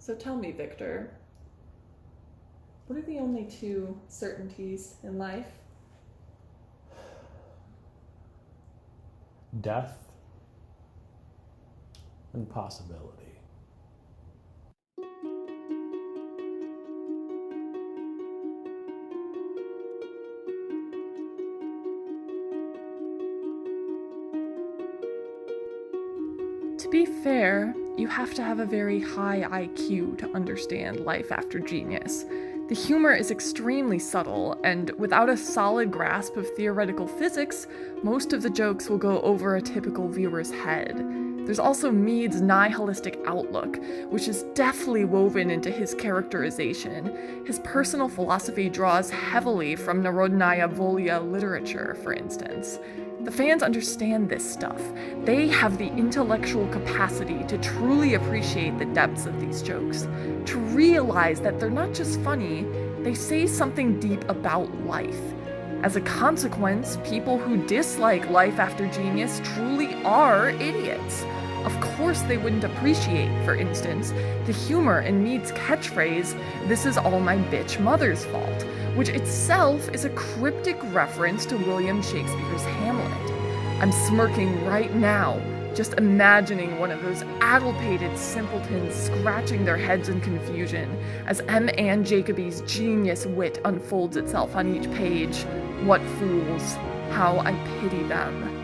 So tell me, Victor, what are the only two certainties in life? Death and possibility. To be fair, you have to have a very high IQ to understand Life After Genius. The humor is extremely subtle, and without a solid grasp of theoretical physics, most of the jokes will go over a typical viewer's head. There's also Mead's nihilistic outlook, which is deftly woven into his characterization. His personal philosophy draws heavily from Narodnaya Volya literature, for instance. The fans understand this stuff. They have the intellectual capacity to truly appreciate the depths of these jokes, to realize that they're not just funny, they say something deep about life. As a consequence, people who dislike Life After Genius truly are idiots. Of course they wouldn't appreciate, for instance, the humor in Mead's catchphrase, "This is all my bitch mother's fault," which itself is a cryptic reference to William Shakespeare's Hamlet. I'm smirking right now, just imagining one of those addlepated simpletons scratching their heads in confusion as M. Ann Jacoby's genius wit unfolds itself on each page. What fools! How I pity them.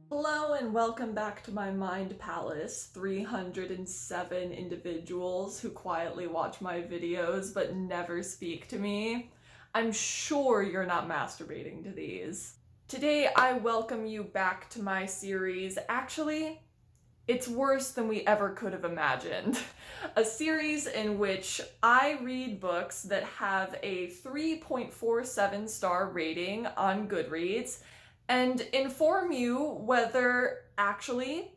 Hello and welcome back to my mind palace, 307 individuals who quietly watch my videos but never speak to me. I'm sure you're not masturbating to these. Today I welcome you back to my series. Actually, it's worse than we ever could have imagined. A series in which I read books that have a 3.47 star rating on Goodreads and inform you whether actually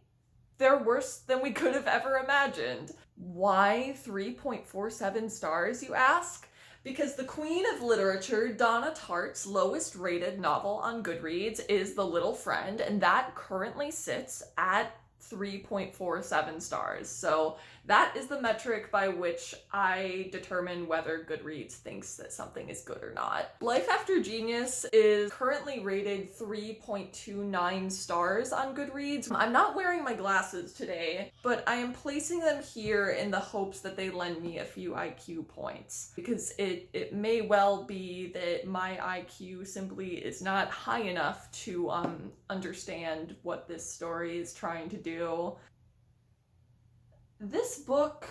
they're worse than we could have ever imagined. Why 3.47 stars, you ask? Because the queen of literature, Donna Tartt's lowest rated novel on Goodreads is The Little Friend, and that currently sits at 3.47 stars. So that is the metric by which I determine whether Goodreads thinks that something is good or not. Life After Genius is currently rated 3.29 stars on Goodreads. I'm not wearing my glasses today, but I am placing them here in the hopes that they lend me a few IQ points, because it may well be that my IQ simply is not high enough to understand what this story is trying to do. This book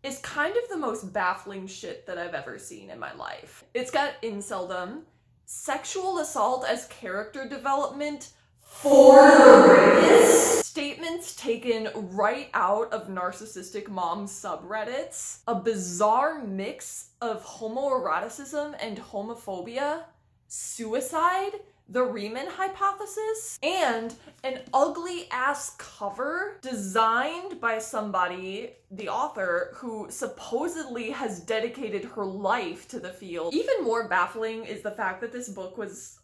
is kind of the most baffling shit that I've ever seen in my life. It's got inceldom, sexual assault as character development for the rapist, statements taken right out of narcissistic mom subreddits, a bizarre mix of homoeroticism and homophobia, suicide, the Riemann hypothesis, and an ugly ass cover designed by somebody, the author, who supposedly has dedicated her life to the field. Even more baffling is the fact that this book was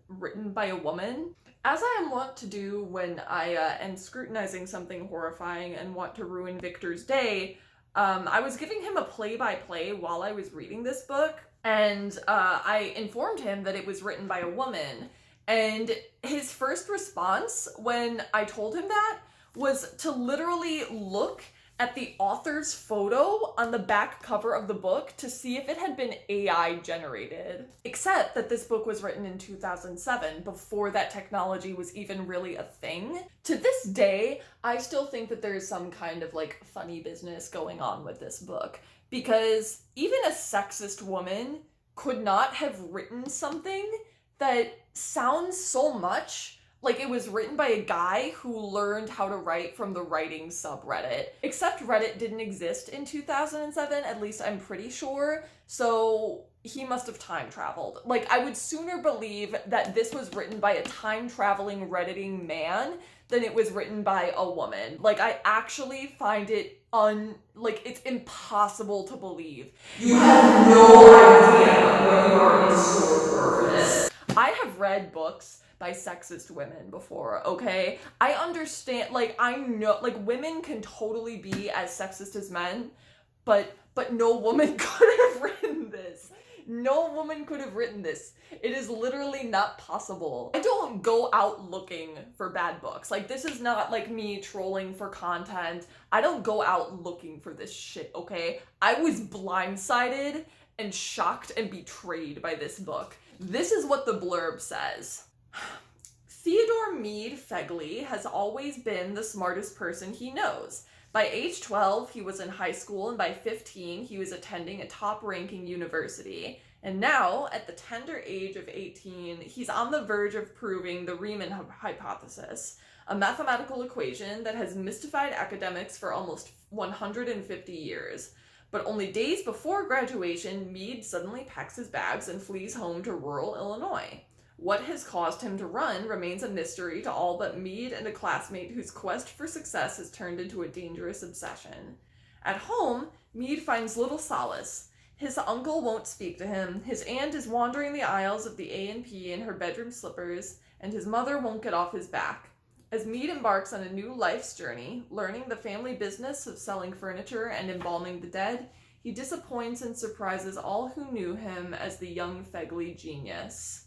written by a woman. As I am wont to do when I am scrutinizing something horrifying and want to ruin Victor's day, I was giving him a play-by-play while I was reading this book, and I informed him that it was written by a woman, And his first response when I told him that was to literally look at the author's photo on the back cover of the book to see if it had been AI generated. Except that this book was written in 2007, before that technology was even really a thing. To this day, I still think that there's some kind of like funny business going on with this book, because even a sexist woman could not have written something that sounds so much like it was written by a guy who learned how to write from the writing subreddit. Except Reddit didn't exist in 2007, at least I'm pretty sure, so he must have time traveled. Like, I would sooner believe that this was written by a time-traveling Redditing man than it was written by a woman. Like, I actually find it it's impossible to believe. You have no idea what you are in store for this. I have read books by sexist women before, okay? I understand, like, I know, like, women can totally be as sexist as men, but no woman could have written this. No woman could have written this. It is literally not possible. I don't go out looking for bad books. Like, this is not like me trolling for content. I don't go out looking for this shit, okay? I was blindsided and shocked and betrayed by this book. This is what the blurb says. Theodore Mead Fegley has always been the smartest person he knows. By age 12, he was in high school, and by 15, he was attending a top-ranking university. And now, at the tender age of 18, he's on the verge of proving the Riemann hypothesis, a mathematical equation that has mystified academics for almost 150 years. But only days before graduation, Mead suddenly packs his bags and flees home to rural Illinois. What has caused him to run remains a mystery to all but Mead and a classmate whose quest for success has turned into a dangerous obsession. At home, Mead finds little solace. His uncle won't speak to him, his aunt is wandering the aisles of the A&P in her bedroom slippers, and his mother won't get off his back. As Mead embarks on a new life's journey, learning the family business of selling furniture and embalming the dead, he disappoints and surprises all who knew him as the young Fegley genius.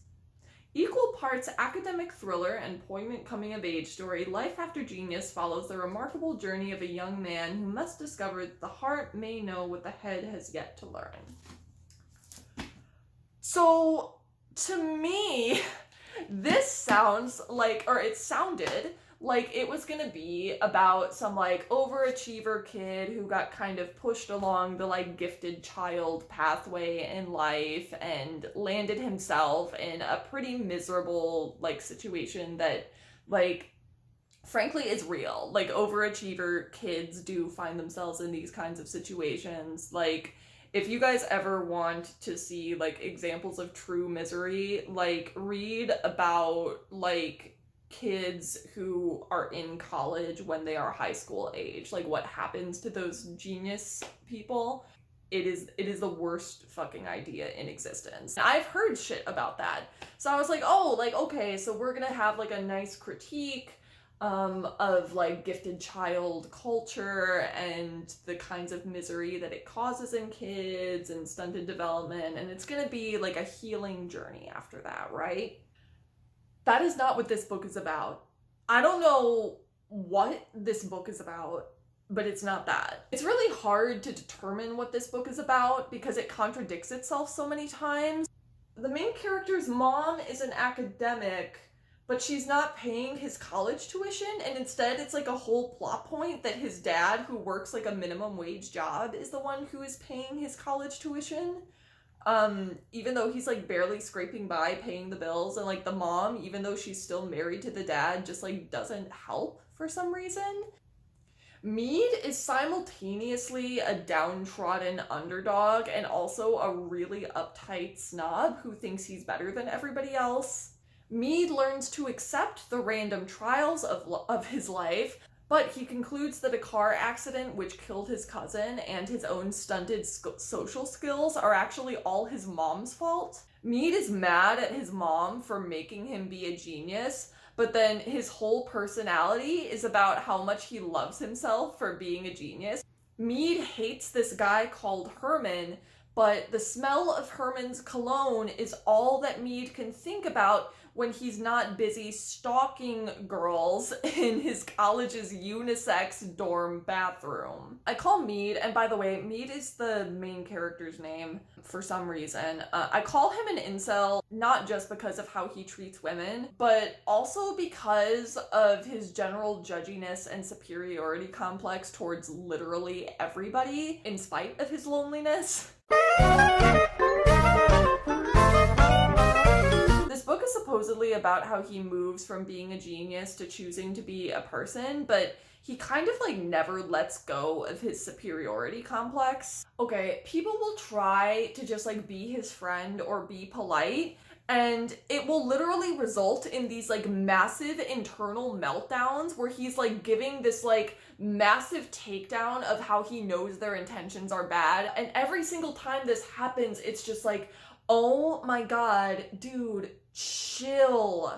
Equal parts academic thriller and poignant coming-of-age story, Life After Genius follows the remarkable journey of a young man who must discover that the heart may know what the head has yet to learn. So, to me, this sounds like, or it sounded like it was gonna be about some like overachiever kid who got kind of pushed along the like gifted child pathway in life and landed himself in a pretty miserable like situation that like frankly is real. Like, overachiever kids do find themselves in these kinds of situations. Like, if you guys ever want to see like examples of true misery, like read about like kids who are in college when they are high school age, like what happens to those genius people. It is the worst fucking idea in existence. I've heard shit about that. So I was like, oh, like, okay, so we're gonna have like a nice critique of like gifted child culture and the kinds of misery that it causes in kids and stunted development, and it's gonna be like a healing journey after that, right? That is not what this book is about. I don't know what this book is about, but it's not that. It's really hard to determine what this book is about because it contradicts itself so many times. The main character's mom is an academic, but she's not paying his college tuition, and instead it's like a whole plot point that his dad, who works like a minimum wage job, is the one who is paying his college tuition. Even though he's like barely scraping by paying the bills, and like the mom, even though she's still married to the dad, just like doesn't help for some reason. Mead is simultaneously a downtrodden underdog and also a really uptight snob who thinks he's better than everybody else. Mead learns to accept the random trials of his life, but he concludes that a car accident which killed his cousin and his own stunted social skills are actually all his mom's fault. Mead is mad at his mom for making him be a genius, but then his whole personality is about how much he loves himself for being a genius. Mead hates this guy called Herman, but the smell of Herman's cologne is all that Mead can think about when he's not busy stalking girls in his college's unisex dorm bathroom. I call Mead, and by the way, Mead is the main character's name for some reason. I call him an incel, not just because of how he treats women, but also because of his general judginess and superiority complex towards literally everybody, in spite of his loneliness. This book is supposedly about how he moves from being a genius to choosing to be a person, but he kind of like never lets go of his superiority complex. Okay, people will try to just like be his friend or be polite, and it will literally result in these like massive internal meltdowns where he's like giving this like massive takedown of how he knows their intentions are bad. And every single time this happens, it's just like, oh my god, dude, chill.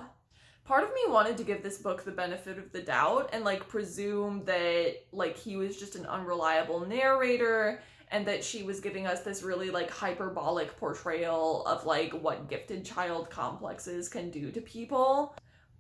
Part of me wanted to give this book the benefit of the doubt and like presume that like he was just an unreliable narrator and that she was giving us this really like hyperbolic portrayal of like what gifted child complexes can do to people.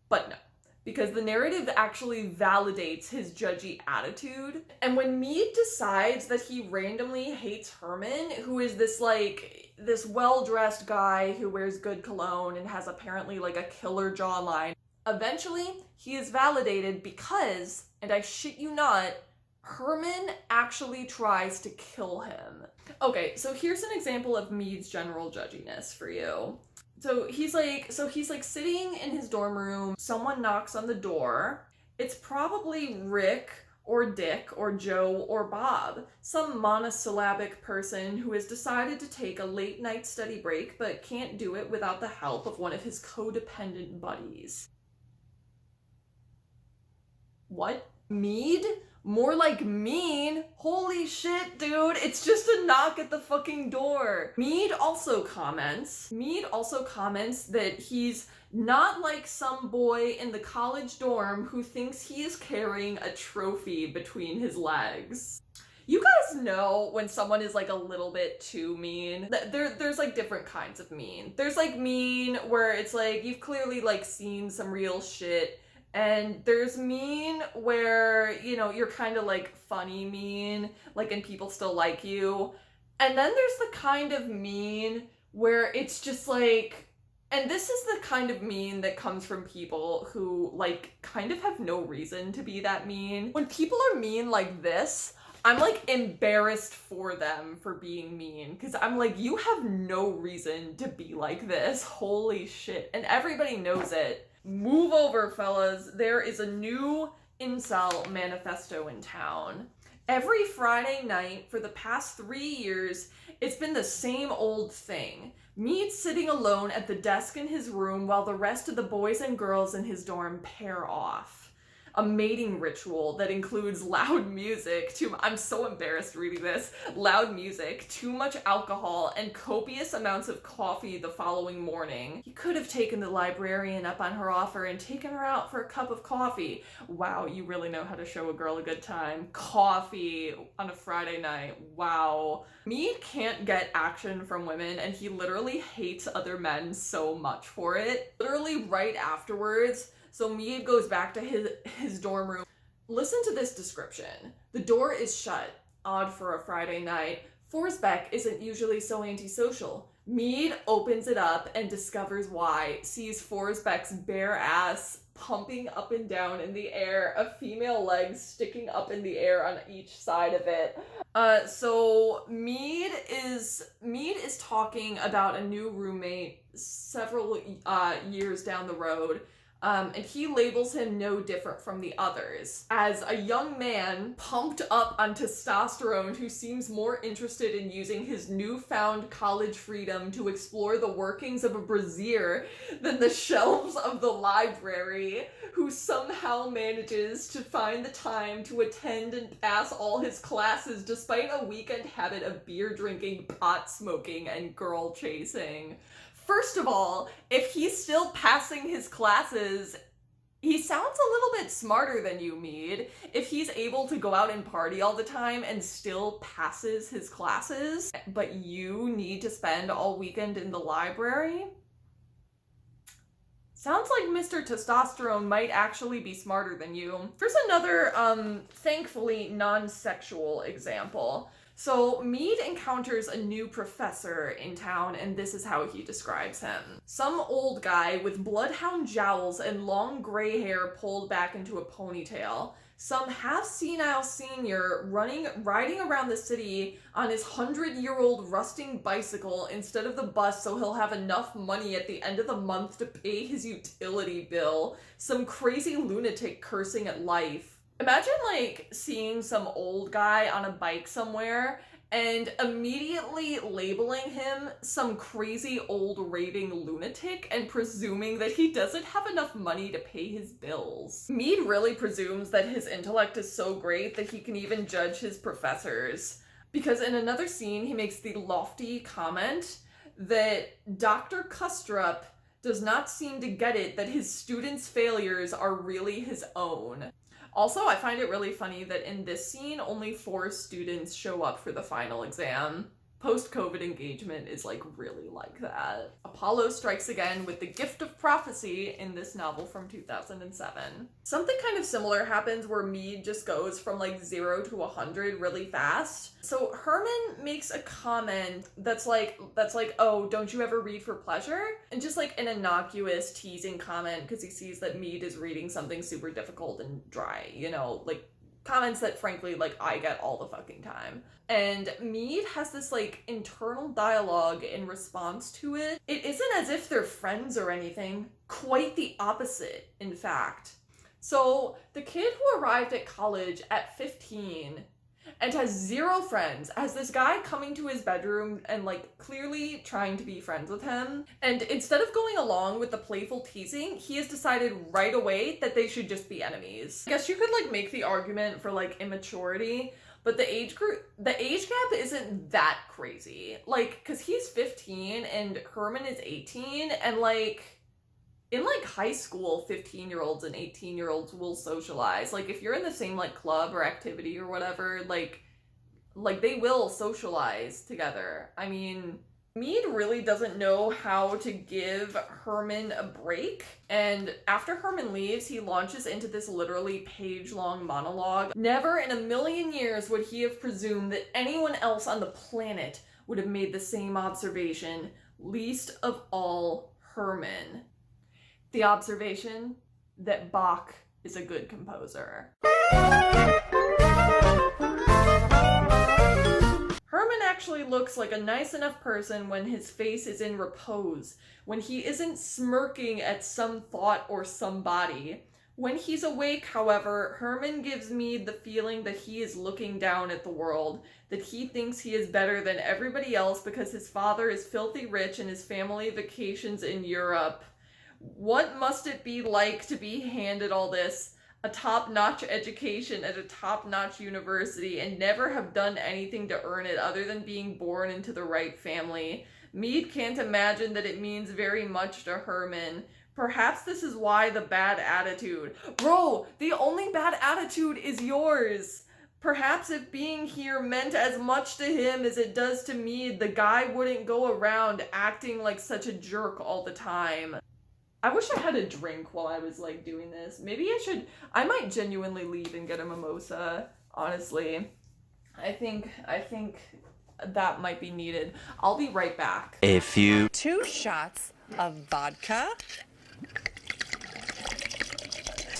But no, because the narrative actually validates his judgy attitude. And when Mead decides that he randomly hates Herman, who is this well-dressed guy who wears good cologne and has apparently like a killer jawline, eventually he is validated because, and I shit you not, Herman actually tries to kill him. Okay, so here's an example of Mead's general judginess for you. So he's like sitting in his dorm room, someone knocks on the door. It's probably Rick or Dick or Joe or Bob, some monosyllabic person who has decided to take a late night study break but can't do it without the help of one of his codependent buddies. What? Mead? More like mean? Holy shit, dude, it's just a knock at the fucking door. Mead also comments that he's not like some boy in the college dorm who thinks he is carrying a trophy between his legs. You guys know when someone is like a little bit too mean. There's like different kinds of mean. There's like mean where it's like you've clearly like seen some real shit. And there's mean where, you know, you're kind of like funny mean, like, and people still like you. And then there's the kind of mean where it's just like, and this is the kind of mean that comes from people who like kind of have no reason to be that mean. When people are mean like this, I'm like embarrassed for them for being mean, because I'm like, you have no reason to be like this. Holy shit. And everybody knows it. Move over, fellas. There is a new incel manifesto in town. Every Friday night for the past 3 years, it's been the same old thing. Mead sitting alone at the desk in his room while the rest of the boys and girls in his dorm pair off. A mating ritual that includes loud music, I'm so embarrassed reading this, loud music, too much alcohol, and copious amounts of coffee the following morning. He could have taken the librarian up on her offer and taken her out for a cup of coffee. Wow, you really know how to show a girl a good time. Coffee on a Friday night. Wow. Mead can't get action from women, and he literally hates other men so much for it. Literally right afterwards, so Mead goes back to his dorm room. Listen to this description. The door is shut. Odd for a Friday night. Forsbeck isn't usually so antisocial. Mead opens it up and discovers why. Sees Forsbeck's bare ass pumping up and down in the air, a female leg sticking up in the air on each side of it. So Mead is talking about a new roommate several years down the road. And he labels him no different from the others, as a young man pumped up on testosterone who seems more interested in using his newfound college freedom to explore the workings of a brassiere than the shelves of the library, who somehow manages to find the time to attend and pass all his classes despite a weekend habit of beer drinking, pot smoking, and girl chasing. First of all, if he's still passing his classes, he sounds a little bit smarter than you, Mead. If he's able to go out and party all the time and still passes his classes, but you need to spend all weekend in the library, Sounds like Mr. Testosterone might actually be smarter than you. Here's another, thankfully non-sexual example. So Mead encounters a new professor in town, and this is how he describes him. Some old guy with bloodhound jowls and long gray hair pulled back into a ponytail. Some half-senile senior riding around the city on his 100-year-old rusting bicycle instead of the bus so he'll have enough money at the end of the month to pay his utility bill. Some crazy lunatic cursing at life. Imagine, like, seeing some old guy on a bike somewhere and immediately labeling him some crazy old raving lunatic and presuming that he doesn't have enough money to pay his bills. Mead really presumes that his intellect is so great that he can even judge his professors. Because in another scene, he makes the lofty comment that Dr. Kustrup does not seem to get it that his students' failures are really his own. Also, I find it really funny that in this scene, only 4 students show up for the final exam. Post-COVID engagement is like really like that. Apollo strikes again with the gift of prophecy in this novel from 2007. Something kind of similar happens where Mead just goes from like 0 to 100 really fast. So Herman makes a comment that's like, oh, don't you ever read for pleasure? And just like an innocuous teasing comment because he sees that Mead is reading something super difficult and dry, you know, like comments that frankly like I get all the fucking time. And Mead has this like internal dialogue in response to it. It isn't as if they're friends or anything. Quite the opposite, in fact. So the kid who arrived at college at 15 and has 0 friends, has this guy coming to his bedroom and like clearly trying to be friends with him. And instead of going along with the playful teasing, he has decided right away that they should just be enemies. I guess you could like make the argument for like immaturity, but the age gap isn't that crazy. Like, cause he's 15 and Herman is 18 and like, in like high school, 15-year-olds and 18-year-olds will socialize. Like if you're in the same like club or activity or whatever, like they will socialize together. I mean, Mead really doesn't know how to give Herman a break. And after Herman leaves, he launches into this literally page-long monologue. Never in a million years would he have presumed that anyone else on the planet would have made the same observation, least of all Herman. The observation that Bach is a good composer. Herman actually looks like a nice enough person when his face is in repose, when he isn't smirking at some thought or somebody. When he's awake, however, Herman gives me the feeling that he is looking down at the world, that he thinks he is better than everybody else because his father is filthy rich and his family vacations in Europe. What must it be like to be handed all this, a top-notch education at a top-notch university, and never have done anything to earn it other than being born into the right family? Mead can't imagine that it means very much to Herman. Perhaps this is why the bad attitude. Bro, the only bad attitude is yours. Perhaps if being here meant as much to him as it does to Mead, the guy wouldn't go around acting like such a jerk all the time. I wish I had a drink while I was like doing this. Maybe I might genuinely leave and get a mimosa, honestly. I think that might be needed. I'll be right back. 2 shots of vodka.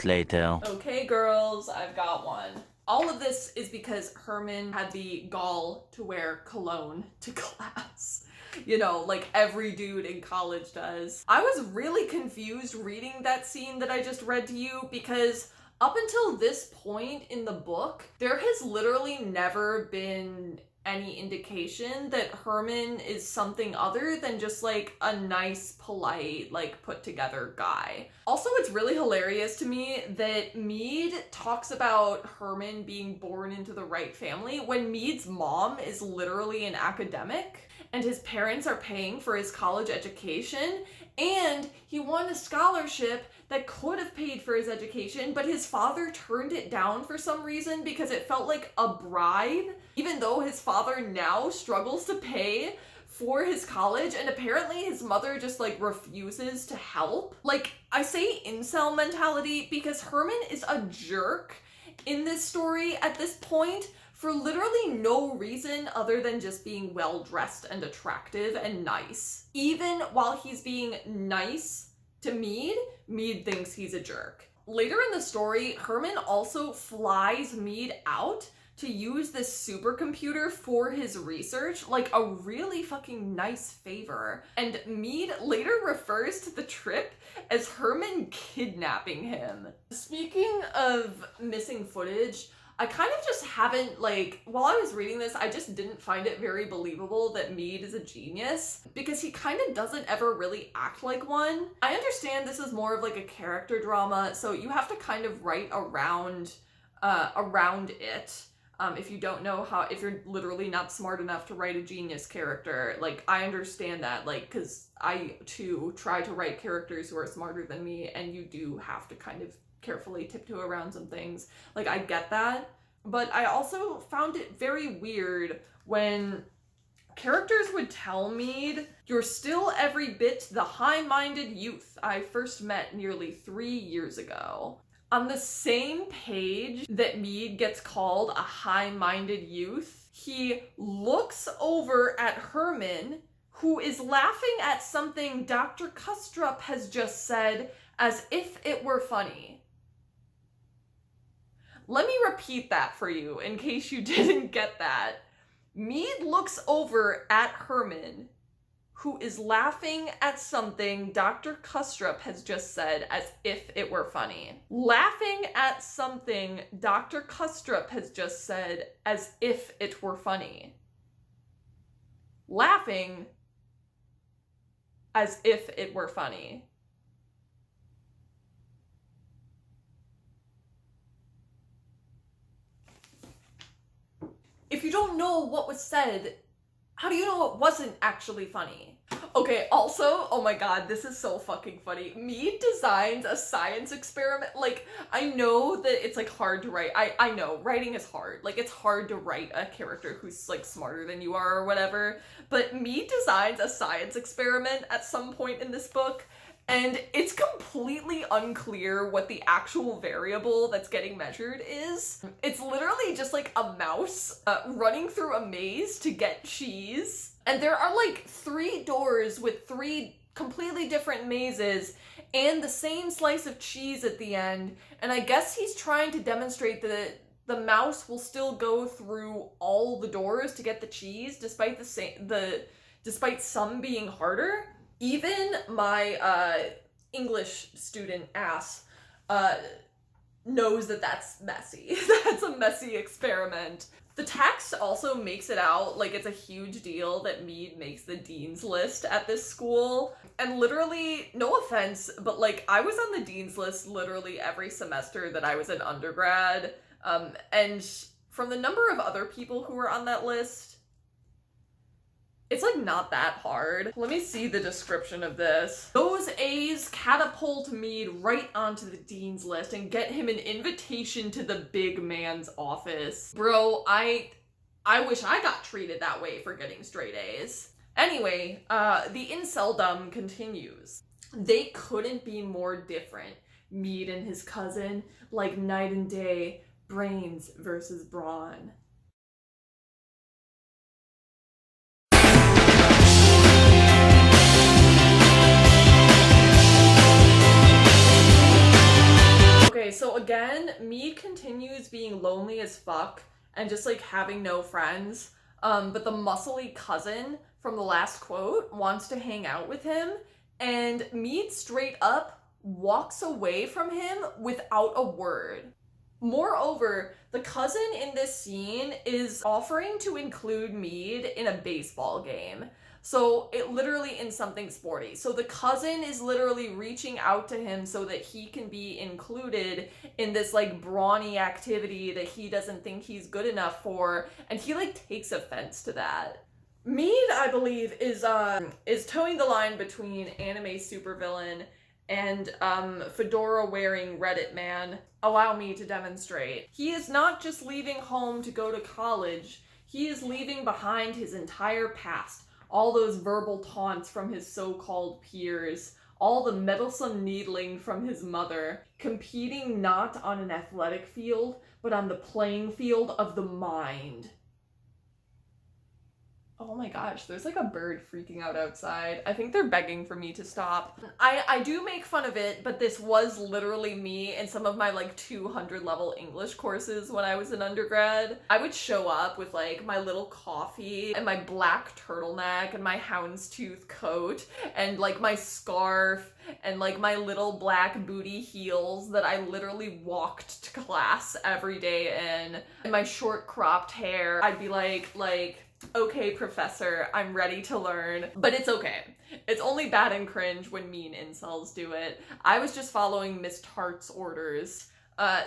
Later. Okay, girls, I've got one. All of this is because Herman had the gall to wear cologne to class. You know, like every dude in college does. I was really confused reading that scene that I just read to you because up until this point in the book, there has literally never been any indication that Herman is something other than just like a nice, polite, like put together guy. Also, it's really hilarious to me that Mead talks about Herman being born into the right family when Mead's mom is literally an academic and his parents are paying for his college education, and he won a scholarship that could have paid for his education, but his father turned it down for some reason because it felt like a bribe, even though his father now struggles to pay for his college, and apparently his mother just like refuses to help. Like, I say incel mentality because Herman is a jerk in this story at this point for literally no reason other than just being well dressed and attractive and nice. Even while he's being nice to Mead, Mead thinks he's a jerk. Later in the story, Herman also flies Mead out to use this supercomputer for his research, like a really fucking nice favor. And Mead later refers to the trip as Herman kidnapping him. Speaking of missing footage, I kind of just haven't, like, while I was reading this, I just didn't find it very believable that Mead is a genius, because he kind of doesn't ever really act like one. I understand this is more of like a character drama, so you have to kind of write around it. If you don't know how, if you're literally not smart enough to write a genius character, like, I understand that, like, because I too try to write characters who are smarter than me, and you do have to kind of carefully tiptoe around some things. Like, I get that, but I also found it very weird when characters would tell Mead, "You're still every bit the high-minded youth I first met nearly 3 years ago." On the same page that Mead gets called a high-minded youth, he looks over at Herman, who is laughing at something Dr. Kustrup has just said as if it were funny. Let me repeat that for you in case you didn't get that. Mead looks over at Herman, who is laughing at something Dr. Kustrup has just said as if it were funny. Laughing at something Dr. Kustrup has just said as if it were funny. Laughing as if it were funny. If you don't know what was said, how do you know it wasn't actually funny? Okay, also, oh my god, this is so fucking funny. Mead designs a science experiment. Like, I know that it's like hard to write. I know, writing is hard. Like, it's hard to write a character who's like smarter than you are or whatever. But Mead designs a science experiment at some point in this book, and it's completely unclear what the actual variable that's getting measured is. It's literally just like a mouse running through a maze to get cheese. And there are like 3 doors with 3 completely different mazes and the same slice of cheese at the end. And I guess he's trying to demonstrate that the mouse will still go through all the doors to get the cheese, despite despite some being harder. Even my English student ass knows that that's messy. That's a messy experiment. The text also makes it out like it's a huge deal that Mead makes the dean's list at this school. And literally, no offense, but like, I was on the dean's list literally every semester that I was in undergrad. And from the number of other people who were on that list, it's like not that hard. Let me see the description of this. Those A's catapult Mead right onto the dean's list and get him an invitation to the big man's office. Bro, I wish I got treated that way for getting straight A's. Anyway, the inceldom continues. They couldn't be more different. Mead and his cousin, like night and day, brains versus brawn. Okay, so again, Mead continues being lonely as fuck and just like having no friends. But the muscly cousin from the last quote wants to hang out with him, and Mead straight up walks away from him without a word. Moreover, the cousin in this scene is offering to include Mead in a baseball game. So it literally in something sporty. So the cousin is literally reaching out to him so that he can be included in this like brawny activity that he doesn't think he's good enough for, and he like takes offense to that. Mead, I believe, is towing the line between anime supervillain and fedora-wearing Reddit man. Allow me to demonstrate. He is not just leaving home to go to college, he is leaving behind his entire past. all those verbal taunts from his so-called peers, all the meddlesome needling from his mother, competing not on an athletic field, but on the playing field of the mind. Oh my gosh, there's like a bird freaking out outside. I think they're begging for me to stop. I do make fun of it, but this was literally me in some of my like 200 level English courses when I was in undergrad. I would show up with like my little coffee and my black turtleneck and my houndstooth coat and like my scarf and like my little black booty heels that I literally walked to class every day in, and my short cropped hair. I'd be like, okay, professor, I'm ready to learn. But it's okay. It's only bad and cringe when mean incels do it. I was just following Miss Tart's orders.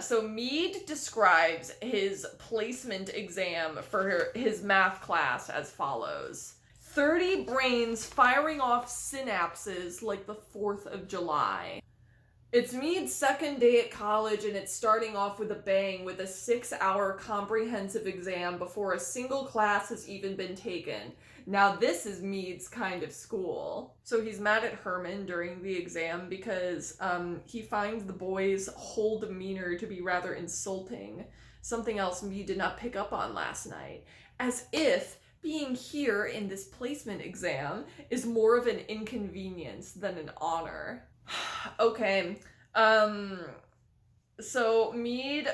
So Mead describes his placement exam for his math class as follows. 30 brains firing off synapses like the 4th of July. It's Mead's second day at college, and it's starting off with a bang with a 6-hour comprehensive exam before a single class has even been taken. Now this is Mead's kind of school. So he's mad at Herman during the exam because he finds the boy's whole demeanor to be rather insulting, something else Mead did not pick up on last night. As if being here in this placement exam is more of an inconvenience than an honor. Okay, so Mead,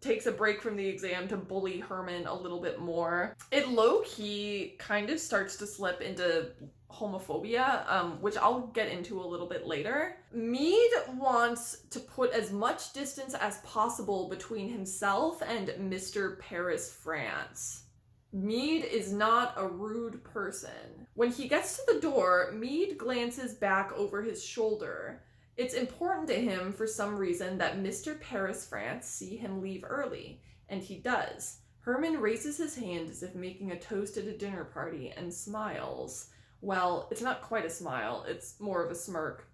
takes a break from the exam to bully Herman a little bit more. It low-key kind of starts to slip into homophobia, which I'll get into a little bit later. Mead wants to put as much distance as possible between himself and Mr. Paris France. Mead is not a rude person. When he gets to the door, Mead glances back over his shoulder. It's important to him for some reason that Mr. Paris France see him leave early, and he does. Herman raises his hand as if making a toast at a dinner party and smiles. Well, it's not quite a smile, it's more of a smirk.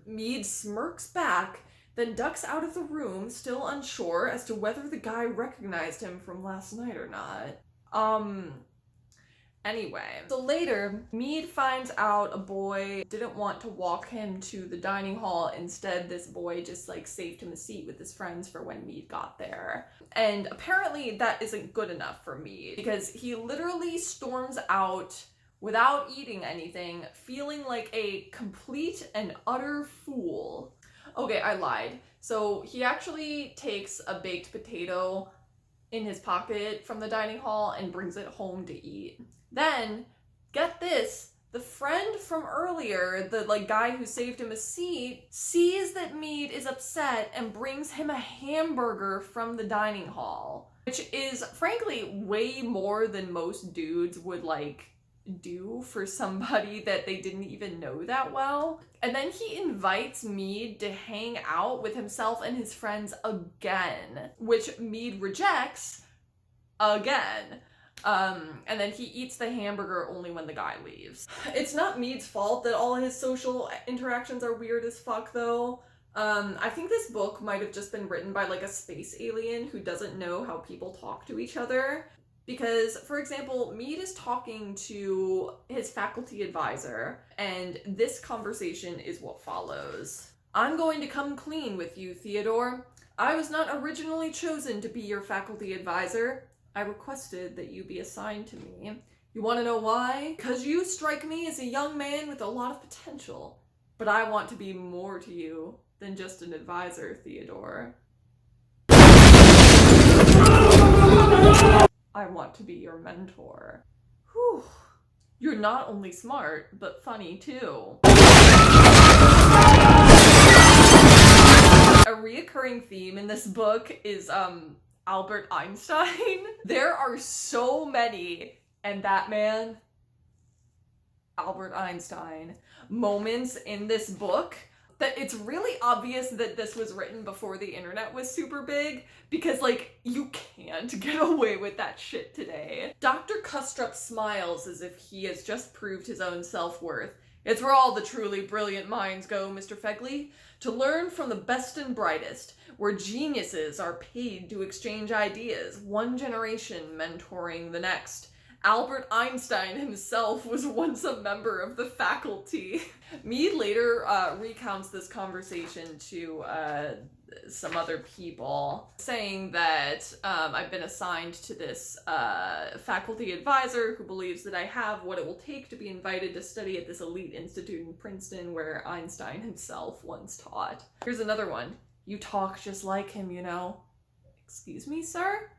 Mead smirks back, then ducks out of the room, still unsure as to whether the guy recognized him from last night or not. Anyway, so later, Mead finds out a boy didn't want to walk him to the dining hall. Instead, this boy just like saved him a seat with his friends for when Mead got there. And apparently that isn't good enough for Mead, because he literally storms out without eating anything, feeling like a complete and utter fool. Okay, I lied. So he actually takes a baked potato in his pocket from the dining hall and brings it home to eat. Then, get this, the friend from earlier, the like guy who saved him a seat, sees that Mead is upset and brings him a hamburger from the dining hall, which is frankly way more than most dudes would like do for somebody that they didn't even know that well. And then he invites Mead to hang out with himself and his friends again, which Mead rejects again. And then he eats the hamburger only when the guy leaves. It's not Mead's fault that all his social interactions are weird as fuck, though. I think this book might have just been written by like a space alien who doesn't know how people talk to each other. Because, for example, Mead is talking to his faculty advisor, and this conversation is what follows. I'm going to come clean with you, Theodore. I was not originally chosen to be your faculty advisor. I requested that you be assigned to me. You want to know why? Because you strike me as a young man with a lot of potential. But I want to be more to you than just an advisor, Theodore. I want to be your mentor. Whew. You're not only smart, but funny too. A reoccurring theme in this book is Albert Einstein. There are so many, and that man, Albert Einstein, moments in this book that it's really obvious that this was written before the internet was super big, because like, you can't get away with that shit today. Dr. Custrup smiles as if he has just proved his own self-worth. It's where all the truly brilliant minds go, Mr. Fegley, to learn from the best and brightest, where geniuses are paid to exchange ideas, one generation mentoring the next. Albert Einstein himself was once a member of the faculty. Mead later recounts this conversation to some other people, saying that I've been assigned to this faculty advisor who believes that I have what it will take to be invited to study at this elite institute in Princeton where Einstein himself once taught. Here's another one. You talk just like him, you know. Excuse me, sir?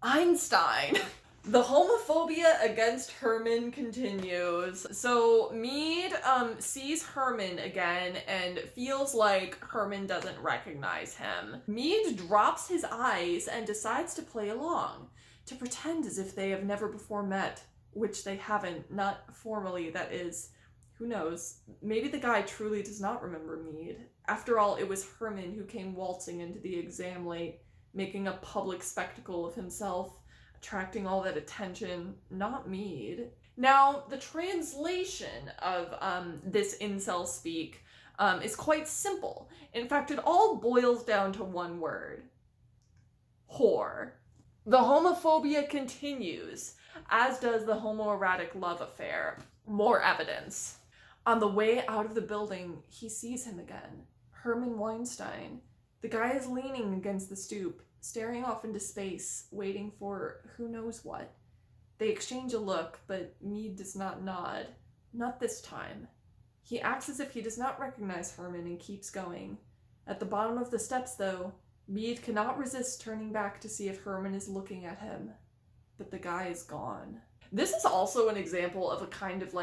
Einstein! The homophobia against Herman continues. So Mead sees Herman again and feels like Herman doesn't recognize him. Mead drops his eyes and decides to play along, to pretend as if they have never before met, which they haven't, not formally, that is. Who knows? Maybe the guy truly does not remember Mead. After all, it was Herman who came waltzing into the exam late, making a public spectacle of himself, attracting all that attention, not Mead. Now, the translation of this incel speak is quite simple. In fact, it all boils down to one word. Whore. The homophobia continues, as does the homoerotic love affair. More evidence. On the way out of the building, he sees him again. Herman Weinstein. The guy is leaning against the stoop, staring off into space, waiting for who knows what. They exchange a look, but Mead does not nod. Not this time. He acts as if he does not recognize Herman and keeps going. At the bottom of the steps, though, Mead cannot resist turning back to see if Herman is looking at him. But the guy is gone. This is also an example of a kind of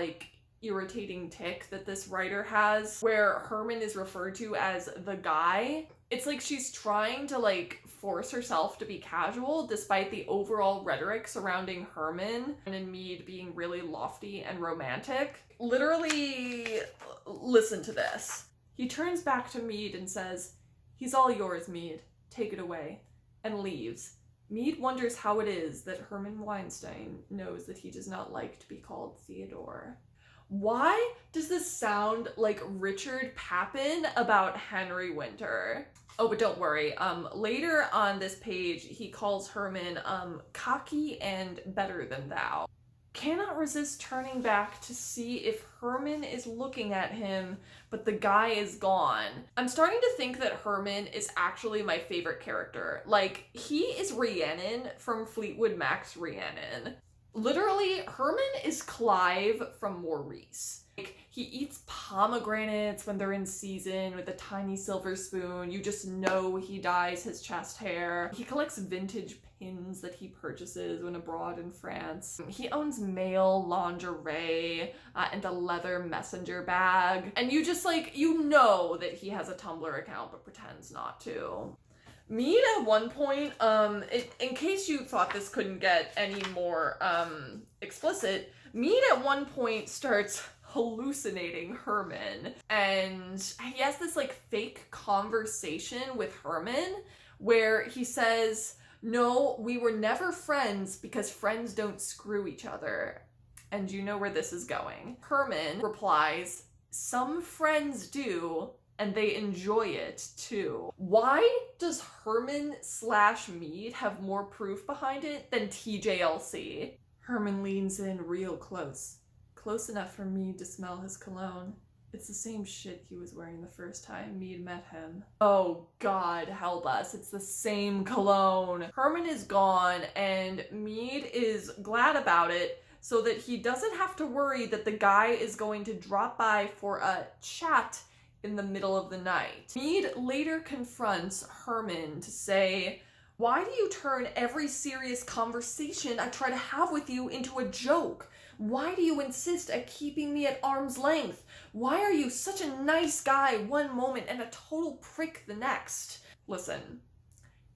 irritating tic that this writer has, where Herman is referred to as the guy. It's like she's trying to force herself to be casual despite the overall rhetoric surrounding Herman and Mead being really lofty and romantic. Literally, listen to this. He turns back to Mead and says, "He's all yours, Mead. Take it away," and leaves. Mead wonders how it is that Herman Weinstein knows that he does not like to be called Theodore. Why does this sound like Richard Pappin about Henry Winter? Oh, but don't worry. Later on this page, he calls Herman cocky and better than thou. Cannot resist turning back to see if Herman is looking at him, but the guy is gone. I'm starting to think that Herman is actually my favorite character. He is Rhiannon from Fleetwood Mac's Rhiannon. Literally, Herman is Clive from Maurice. He eats pomegranates when they're in season with a tiny silver spoon. You just know he dyes his chest hair. He collects vintage pins that he purchases when abroad in France. He owns male lingerie and a leather messenger bag. And you just you know that he has a Tumblr account but pretends not to. Mead at one point, in case you thought this couldn't get any more explicit, Mead at one point starts hallucinating Herman, and he has this fake conversation with Herman where he says, "No, we were never friends because friends don't screw each other." And you know where this is going. Herman replies, "Some friends do, and they enjoy it too." Why does Herman/Mead have more proof behind it than TJLC? Herman leans in real close. Close enough for Mead to smell his cologne. It's the same shit he was wearing the first time Mead met him. Oh God, help us. It's the same cologne. Herman is gone, and Mead is glad about it so that he doesn't have to worry that the guy is going to drop by for a chat in the middle of the night. Mead later confronts Herman to say, "Why do you turn every serious conversation I try to have with you into a joke? Why do you insist at keeping me at arm's length? Why are you such a nice guy one moment and a total prick the next?" Listen,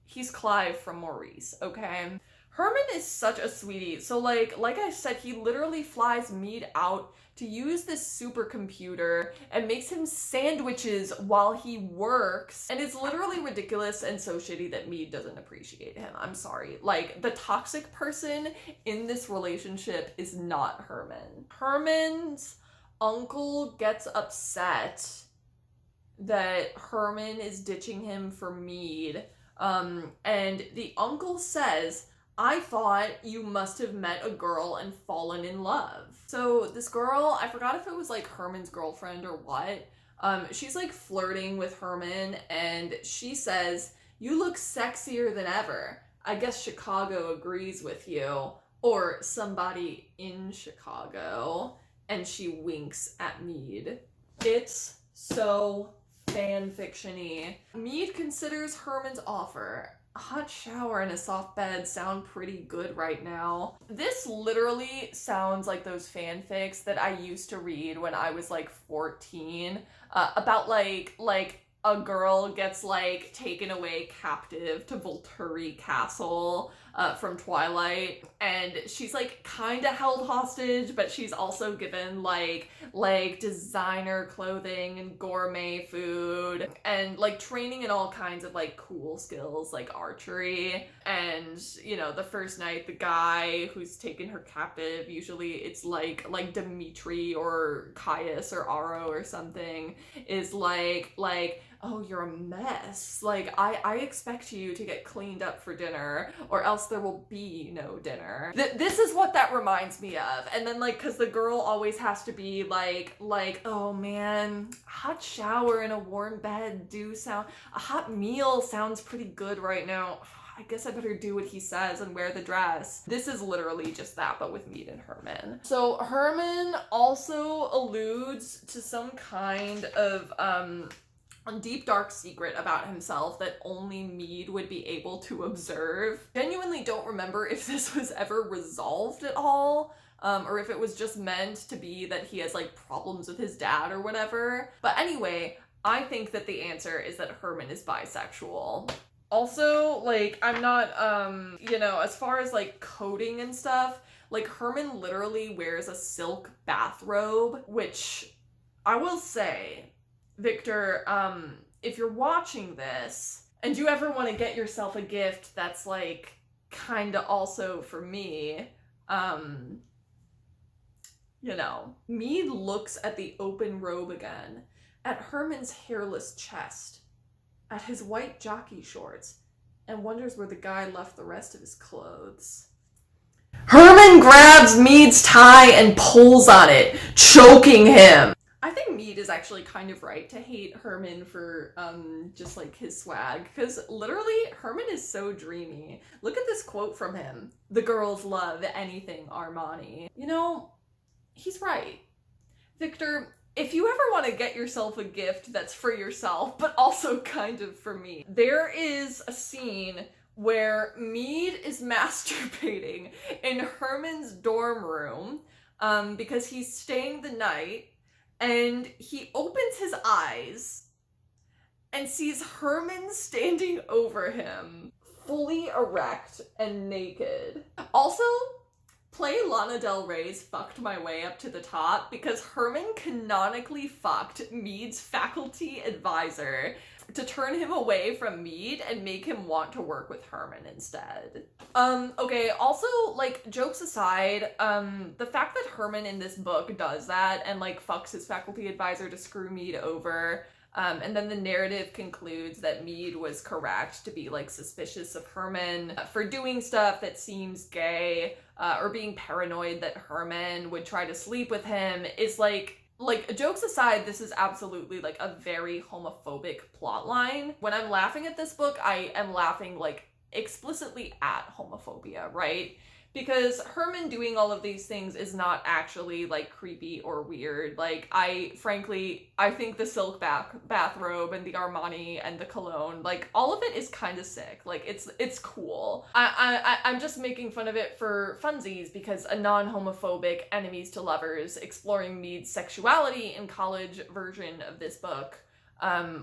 he's Clive from Maurice, okay? Herman is such a sweetie. So like I said, he literally flies Mead out to use this supercomputer and makes him sandwiches while he works. And it's literally ridiculous and so shitty that Mead doesn't appreciate him. I'm sorry. The toxic person in this relationship is not Herman. Herman's uncle gets upset that Herman is ditching him for Mead. And the uncle says, I thought you must have met a girl and fallen in love. So this girl, I forgot if it was like Herman's girlfriend or what. She's like flirting with Herman and she says, "You look sexier than ever. I guess Chicago agrees with you." Or somebody in Chicago. And she winks at Mead. It's so fanfiction-y. Mead considers Herman's offer. A hot shower and a soft bed sound pretty good right now. This literally sounds like those fanfics that I used to read when I was like 14, about like a girl gets like taken away captive to Volturi Castle from Twilight, and she's like kind of held hostage, but she's also given like designer clothing and gourmet food and like training in all kinds of like cool skills like archery. And you know, the first night the guy who's taken her captive, usually it's like Dimitri or Caius or Aro or something, is like "Oh, you're a mess. Like, I expect you to get cleaned up for dinner, or else there will be no dinner." This is what that reminds me of. And then, like, because the girl always has to be like, "Oh man, hot shower and a warm bed do sound... A hot meal sounds pretty good right now. I guess I better do what he says and wear the dress." This is literally just that, but with Mead and Herman. So Herman also alludes to some kind of, a deep dark secret about himself that only Mead would be able to observe. Genuinely don't remember if this was ever resolved at all, or if it was just meant to be that he has like problems with his dad or whatever. But anyway, I think that the answer is that Herman is bisexual. Also, like, I'm not, you know, as far as like coding and stuff, like Herman literally wears a silk bathrobe, which I will say, Victor, if you're watching this and you ever want to get yourself a gift that's like kind of also for me, you know, Mead looks at the open robe again, at Herman's hairless chest, at his white jockey shorts, and wonders where the guy left the rest of his clothes. Herman grabs Mead's tie and pulls on it, choking him. I think Mead is actually kind of right to hate Herman for just like his swag, because literally Herman is so dreamy. Look at this quote from him. "The girls love anything Armani." You know, he's right. Victor, if you ever want to get yourself a gift that's for yourself, but also kind of for me, there is a scene where Mead is masturbating in Herman's dorm room because he's staying the night. And he opens his eyes and sees Herman standing over him, fully erect and naked. Also, play Lana Del Rey's "Fucked My Way Up to the Top," because Herman canonically fucked Mead's faculty advisor to turn him away from Mead and make him want to work with Herman instead. Okay, also, like, jokes aside, the fact that Herman in this book does that and, like, fucks his faculty advisor to screw Mead over, and then the narrative concludes that Mead was correct to be, like, suspicious of Herman for doing stuff that seems gay, or being paranoid that Herman would try to sleep with him, is, like, jokes aside, this is absolutely, like, a very homophobic plotline. When I'm laughing at this book, I am laughing, like, explicitly at homophobia, right? Because Herman doing all of these things is not actually, like, creepy or weird. Like, I think the silk bathrobe and the Armani and the cologne, like, all of it is kind of sick. Like, it's cool. I'm just making fun of it for funsies, because a non-homophobic enemies to lovers exploring Mead's sexuality in college version of this book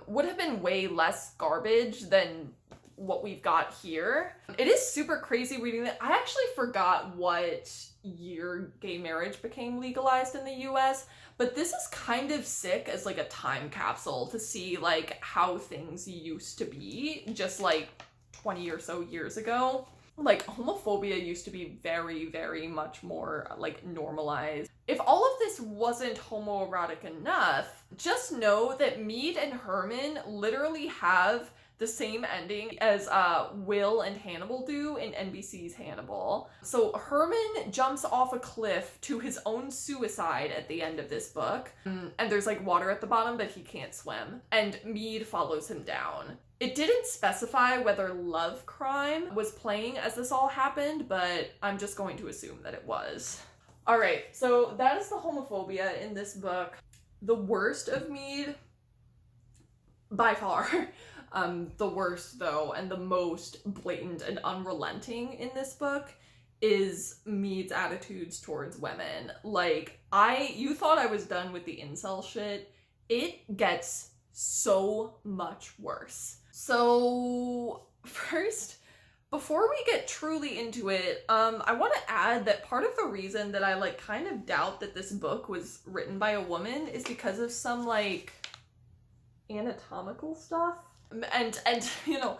would have been way less garbage than what we've got here. It is super crazy reading that. I actually forgot what year gay marriage became legalized in the US, but this is kind of sick as like a time capsule to see like how things used to be just like 20 or so years ago. Like, homophobia used to be very, very much more like normalized. If all of this wasn't homoerotic enough, just know that Mead and Herman literally have the same ending as Will and Hannibal do in NBC's Hannibal. So Herman jumps off a cliff to his own suicide at the end of this book. And there's like water at the bottom, but he can't swim. And Mead follows him down. It didn't specify whether Love Crime was playing as this all happened, but I'm just going to assume that it was. Alright, so that is the homophobia in this book. The worst of Mead, by far. The worst, though, and the most blatant and unrelenting in this book is Mead's attitudes towards women. Like, you thought I was done with the incel shit. It gets so much worse. So, first, before we get truly into it, I want to add that part of the reason that I, like, kind of doubt that this book was written by a woman is because of some, like, anatomical stuff. And you know,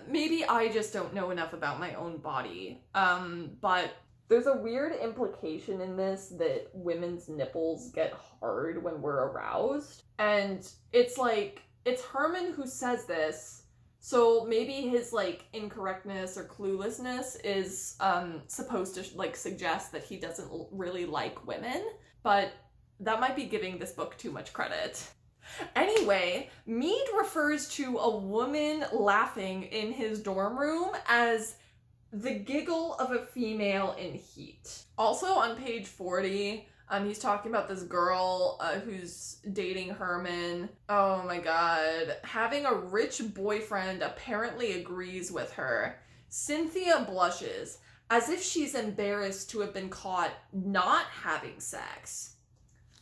maybe I just don't know enough about my own body, but there's a weird implication in this that women's nipples get hard when we're aroused, and it's like, it's Herman who says this, so maybe his, like, incorrectness or cluelessness is supposed to, like, suggest that he doesn't really like women, but that might be giving this book too much credit. Anyway, Mead refers to a woman laughing in his dorm room as the giggle of a female in heat. Also on page 40, he's talking about this girl who's dating Herman. Oh my god. Having a rich boyfriend apparently agrees with her. Cynthia blushes, as if she's embarrassed to have been caught not having sex.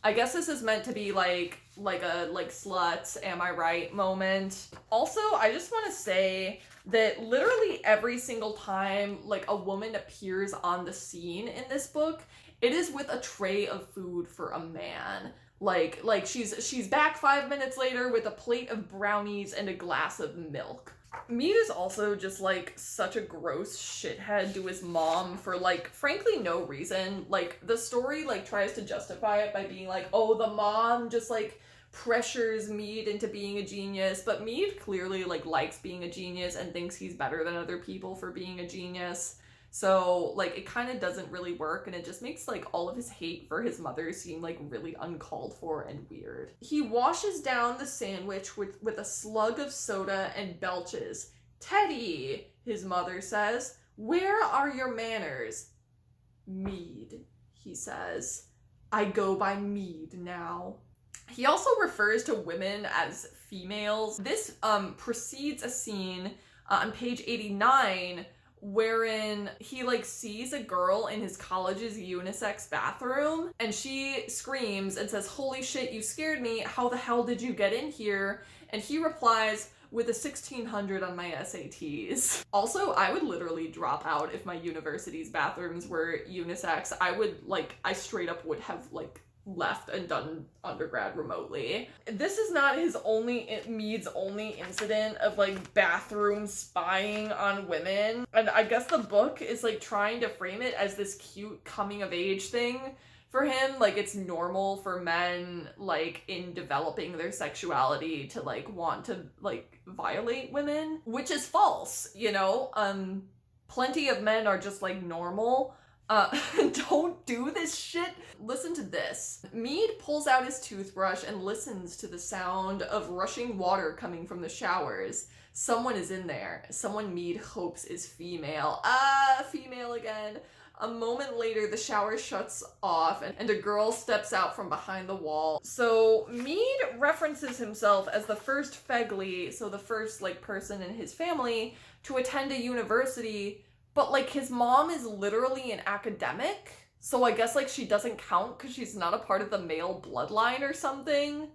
I guess this is meant to be like a sluts, am I right moment. Also, I just want to say that literally every single time like a woman appears on the scene in this book, it is with a tray of food for a man. Like she's back 5 minutes later with a plate of brownies and a glass of milk. Mead is also just, like, such a gross shithead to his mom for, like, frankly no reason. Like, the story, like, tries to justify it by being like, oh, the mom just, like, pressures Mead into being a genius, but Mead clearly, like, likes being a genius and thinks he's better than other people for being a genius. So, like, it kind of doesn't really work, and it just makes, like, all of his hate for his mother seem, like, really uncalled for and weird. He washes down the sandwich with a slug of soda and belches. "Teddy," his mother says, "where are your manners?" "Mead," he says. "I go by Mead now." He also refers to women as females. This precedes a scene on page 89 wherein he, like, sees a girl in his college's unisex bathroom, and she screams and says, "Holy shit, you scared me. How the hell did you get in here?" And he replies, "With a 1600 on my SATs. Also, I would literally drop out if my university's bathrooms were unisex. I straight up would have, like, left and done undergrad remotely. This is not Mead's only incident of, like, bathroom spying on women. And I guess the book is, like, trying to frame it as this cute coming of age thing for him. Like, it's normal for men, like, in developing their sexuality to, like, want to, like, violate women, which is false, you know? Plenty of men are just, like, normal. Don't do this shit. Listen to this. Mead pulls out his toothbrush and listens to the sound of rushing water coming from the showers. Someone is in there. Someone Mead hopes is female. Female again. A moment later, the shower shuts off and a girl steps out from behind the wall. So Mead references himself as the first Fegley, so the first, like, person in his family to attend a university. But, like, his mom is literally an academic, so I guess, like, she doesn't count because she's not a part of the male bloodline or something.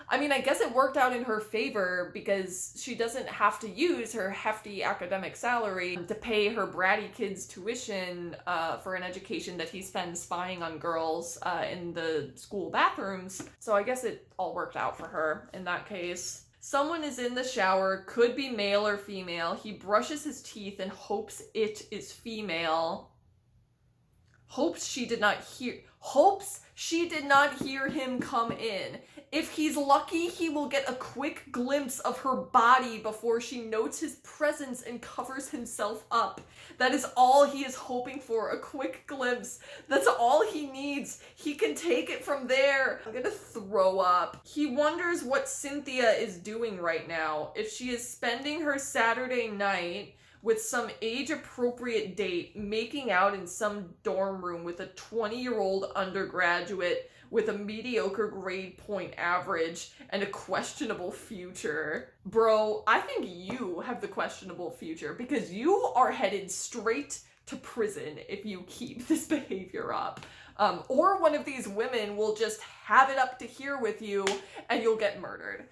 I mean, I guess it worked out in her favor because she doesn't have to use her hefty academic salary to pay her bratty kid's tuition for an education that he spends spying on girls in the school bathrooms. So I guess it all worked out for her in that case. Someone is in the shower, could be male or female. He brushes his teeth and hopes it is female. Hopes she did not hear him come in. If he's lucky, he will get a quick glimpse of her body before she notes his presence and covers himself up. That is all he is hoping for, a quick glimpse. That's all he needs. He can take it from there. I'm gonna throw up. He wonders what Cynthia is doing right now. If she is spending her Saturday night with some age-appropriate date, making out in some dorm room with a 20-year-old undergraduate with a mediocre grade point average and a questionable future. Bro, I think you have the questionable future because you are headed straight to prison if you keep this behavior up. Or one of these women will just have it up to here with you and you'll get murdered.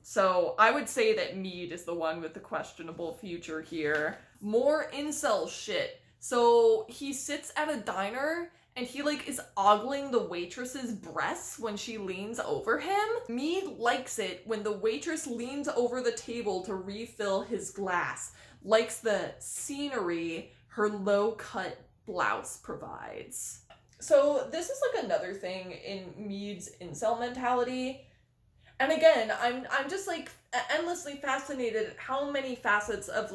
So I would say that Mead is the one with the questionable future here. More incel shit. So he sits at a diner and he is ogling the waitress's breasts when she leans over him. Mead likes it when the waitress leans over the table to refill his glass. Likes the scenery her low-cut blouse provides. So this is another thing in Mead's incel mentality. And again, I'm just endlessly fascinated at how many facets of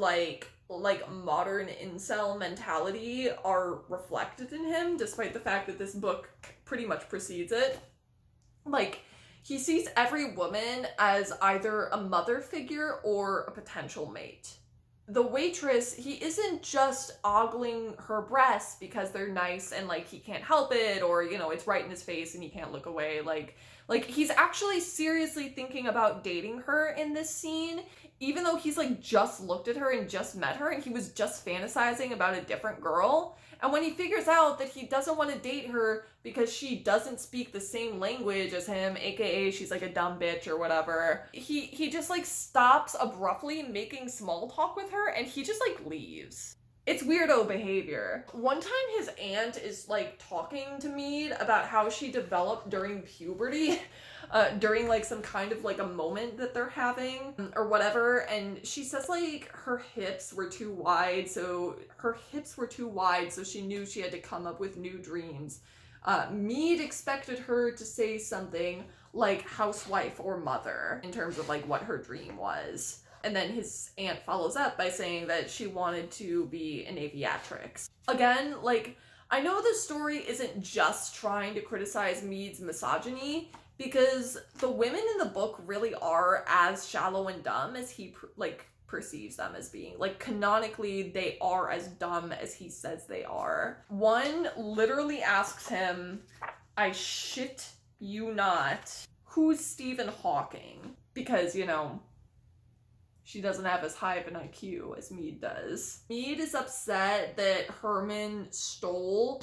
modern incel mentality are reflected in him, despite the fact that this book pretty much precedes it. He sees every woman as either a mother figure or a potential mate. The waitress, he isn't just ogling her breasts because they're nice and he can't help it, or it's right in his face and he can't look away. He's actually seriously thinking about dating her in this scene, even though he's just looked at her and just met her and he was just fantasizing about a different girl. And when he figures out that he doesn't want to date her because she doesn't speak the same language as him, aka she's a dumb bitch or whatever, he just stops abruptly making small talk with her and he just leaves. It's weirdo behavior. One time his aunt is talking to Mead about how she developed during puberty, during some kind of a moment that they're having or whatever, and she says her hips were too wide, so she knew she had to come up with new dreams. Mead expected her to say something like housewife or mother in terms of what her dream was. And then his aunt follows up by saying that she wanted to be an aviatrix. Again, I know the story isn't just trying to criticize Mead's misogyny, because the women in the book really are as shallow and dumb as he perceives them as being. Canonically, they are as dumb as he says they are. One literally asks him, I shit you not, who's Stephen Hawking? Because, she doesn't have as high of an IQ as Mead does. Mead is upset that Herman stole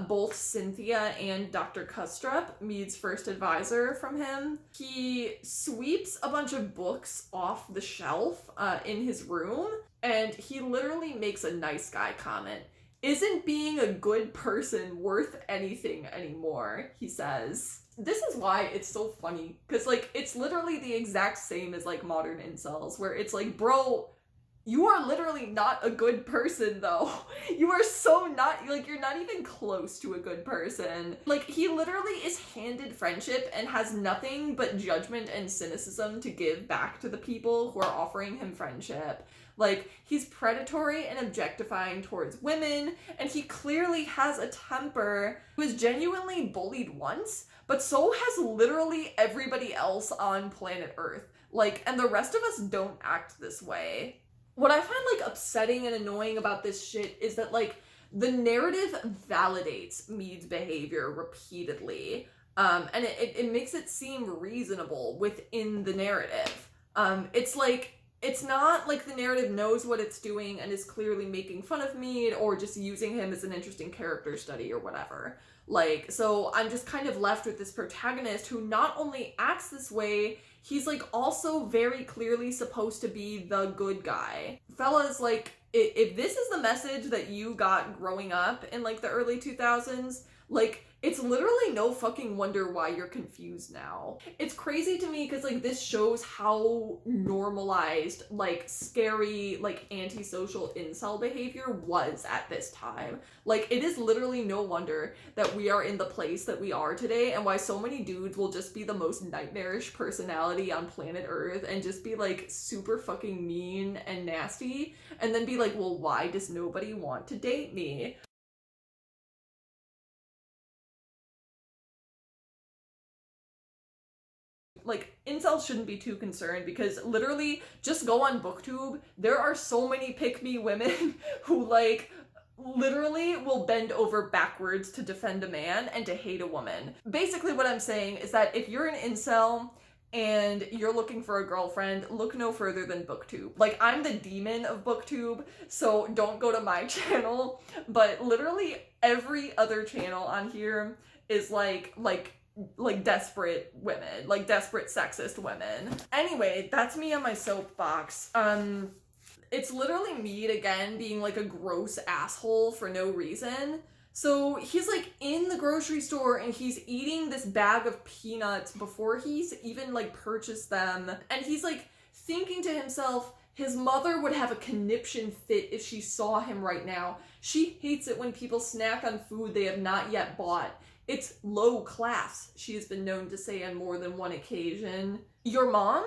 both Cynthia and Dr. Kustrup, Mead's first advisor, from him. He sweeps a bunch of books off the shelf in his room, and he literally makes a nice guy comment. Isn't being a good person worth anything anymore, he says. This is why it's so funny, because it's literally the exact same as modern incels, where it's bro, you are literally not a good person though. You are so not, you're not even close to a good person. He literally is handed friendship and has nothing but judgment and cynicism to give back to the people who are offering him friendship. He's predatory and objectifying towards women, and he clearly has a temper. He was genuinely bullied once, but so has literally everybody else on planet Earth. And the rest of us don't act this way. What I find upsetting and annoying about this shit is that the narrative validates Mead's behavior repeatedly. And it makes it seem reasonable within the narrative. It's not the narrative knows what it's doing and is clearly making fun of Mead or just using him as an interesting character study or whatever. So I'm just kind of left with this protagonist who not only acts this way, he's also very clearly supposed to be the good guy. Fellas, if this is the message that you got growing up in the early 2000s, Like, it's literally no fucking wonder why you're confused now. It's crazy to me because, like, this shows how normalized, like, scary, like, antisocial incel behavior was at this time. Like, it is literally no wonder that we are in the place that we are today, and why so many dudes will just be the most nightmarish personality on planet Earth and just be, like, super fucking mean and nasty, and then be like, well, why does nobody want to date me? Like, incels shouldn't be too concerned because literally just go on BookTube. There are so many pick-me women who, like, literally will bend over backwards to defend a man and to hate a woman. Basically what I'm saying is that if you're an incel and you're looking for a girlfriend, look no further than BookTube. Like, I'm the demon of BookTube, so don't go to my channel, but literally every other channel on here is like desperate women, like desperate sexist women. Anyway, that's me on my soapbox. It's literally Mead again being like a gross asshole for no reason. So he's like in the grocery store and he's eating this bag of peanuts before he's even like purchased them. And he's like thinking to himself, his mother would have a conniption fit if she saw him right now. She hates it when people snack on food they have not yet bought. It's low class, she has been known to say on more than one occasion. Your mom?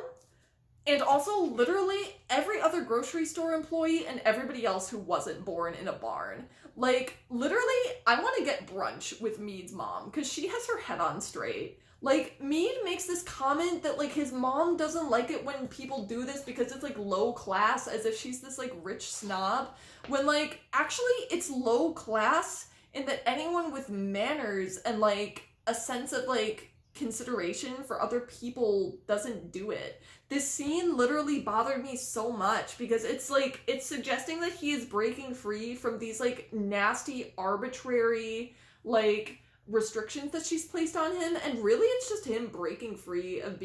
And also literally every other grocery store employee and everybody else who wasn't born in a barn. Like, literally, I want to get brunch with Mead's mom because she has her head on straight. Like, Mead makes this comment that, like, his mom doesn't like it when people do this because it's, like, low class, as if she's this, like, rich snob. When, like, actually, it's low class in that anyone with manners and, like, a sense of, like, consideration for other people doesn't do it. This scene literally bothered me so much because it's, like, it's suggesting that he is breaking free from these, like, nasty, arbitrary, like, restrictions that she's placed on him, and really it's just him breaking free of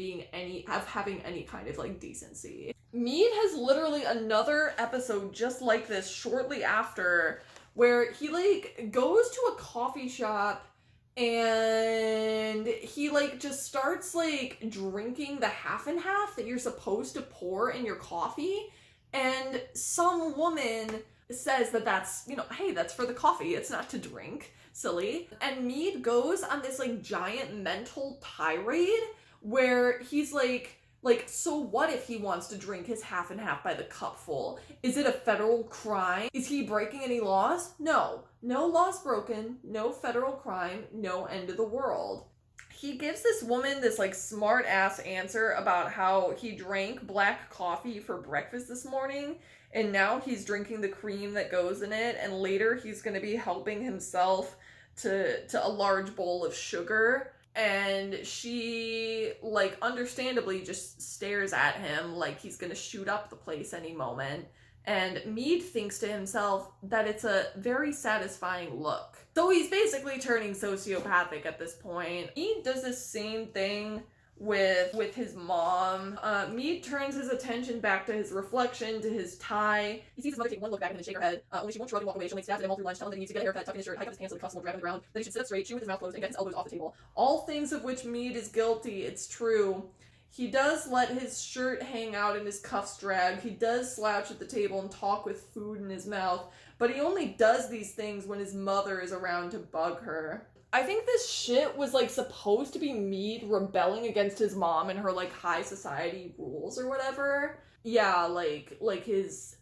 having any kind of, like, decency. Mead has literally another episode just like this shortly after, where he, like, goes to a coffee shop and he, like, just starts, like, drinking the half and half that you're supposed to pour in your coffee, and some woman says that that's, you know, hey, that's for the coffee, it's not to drink, silly. And Mead goes on this, like, giant mental tirade where he's like, so what if he wants to drink his half and half by the cupful? Is it a federal crime? Is he breaking any laws? No. No laws broken, no federal crime, no end of the world. He gives this woman this, like, smart ass answer about how he drank black coffee for breakfast this morning and now he's drinking the cream that goes in it, and later he's going to be helping himself to a large bowl of sugar. And she, like, understandably just stares at him like he's gonna shoot up the place any moment. And Mead thinks to himself that it's a very satisfying look. So he's basically turning sociopathic at this point. Mead does this same thing with his mom. Mead turns his attention back to his reflection, to his tie. He sees his mother take one look back and then shake her head. Only she won't shrug and walk away. She'll make stabs at him all through lunch, tell him that he needs to get a haircut, tuck in his shirt, hike up his pants so the cuffs won't drag on the ground, that he should sit up straight, chew with his mouth closed, and get his elbows off the table. All things of which Mead is guilty, it's true. He does let his shirt hang out and his cuffs drag. He does slouch at the table and talk with food in his mouth, but he only does these things when his mother is around to bug her. I think this shit was, like, supposed to be Mead rebelling against his mom and her, like, high society rules or whatever. Yeah, like his